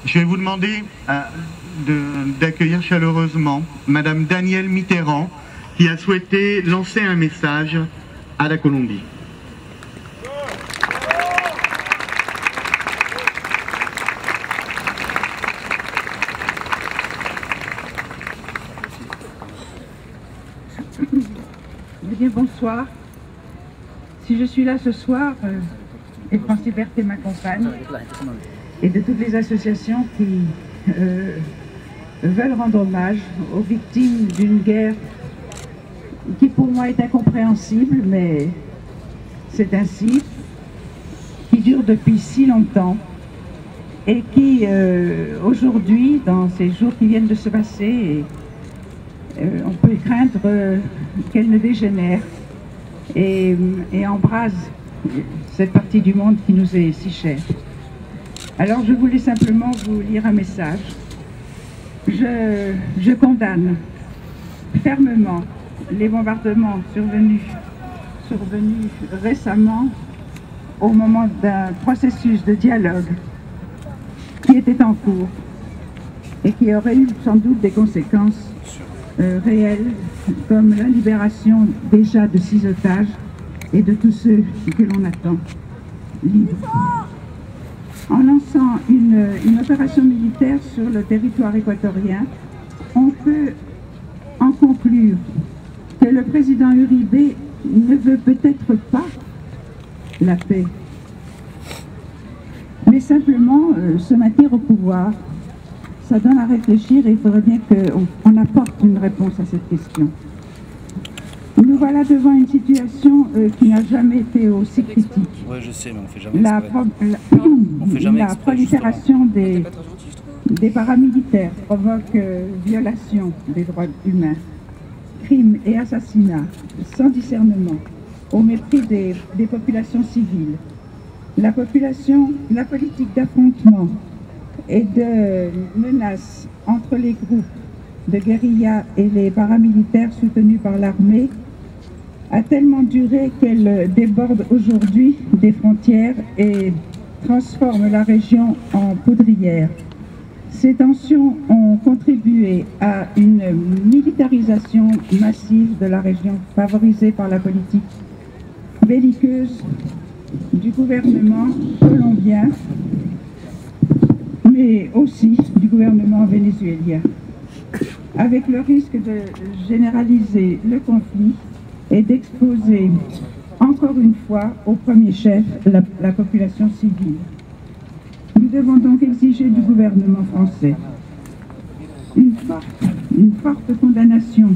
Je vais vous demander d'accueillir chaleureusement Madame Danielle Mitterrand, qui a souhaité lancer un message à la Colombie. Eh bien, bonsoir. Si je suis là ce soir, et France Liberté m'accompagne, et de toutes les associations qui veulent rendre hommage aux victimes d'une guerre qui pour moi est incompréhensible, mais c'est ainsi, qui dure depuis si longtemps et qui aujourd'hui, dans ces jours qui viennent de se passer, on peut craindre qu'elle ne dégénère et embrase cette partie du monde qui nous est si chère. Alors je voulais simplement vous lire un message. Je condamne fermement les bombardements survenus récemment au moment d'un processus de dialogue qui était en cours et qui aurait eu sans doute des conséquences réelles, comme la libération déjà de 6 otages et de tous ceux que l'on attend libres. En lançant une opération militaire sur le territoire équatorien, on peut en conclure que le président Uribe ne veut peut-être pas la paix, mais simplement se maintenir au pouvoir. Ça donne à réfléchir et il faudrait bien qu'on apporte une réponse à cette question. Nous voilà devant une situation qui n'a jamais été aussi critique. Ouais, je sais, mais on fait jamais la prolifération des paramilitaires provoque violation des droits humains, crimes et assassinats sans discernement, au mépris des populations civiles. La politique d'affrontement et de menaces entre les groupes de guérilla et les paramilitaires soutenus par l'armée a tellement duré qu'elle déborde aujourd'hui des frontières et transforme la région en poudrière. Ces tensions ont contribué à une militarisation massive de la région, favorisée par la politique belliqueuse du gouvernement colombien, mais aussi du gouvernement vénézuélien, avec le risque de généraliser le conflit et d'exposer encore une fois au premier chef la population civile. Nous devons donc exiger du gouvernement français une forte condamnation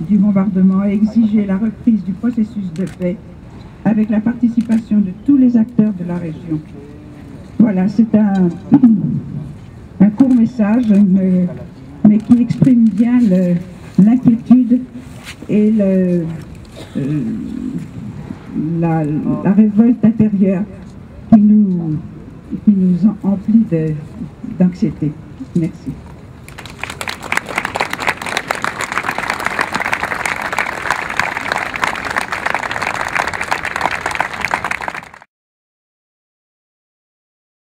du bombardement et exiger la reprise du processus de paix avec la participation de tous les acteurs de la région. Voilà, c'est un court message, mais qui exprime bien l'inquiétude et la révolte intérieure qui nous emplit d'anxiété. Merci.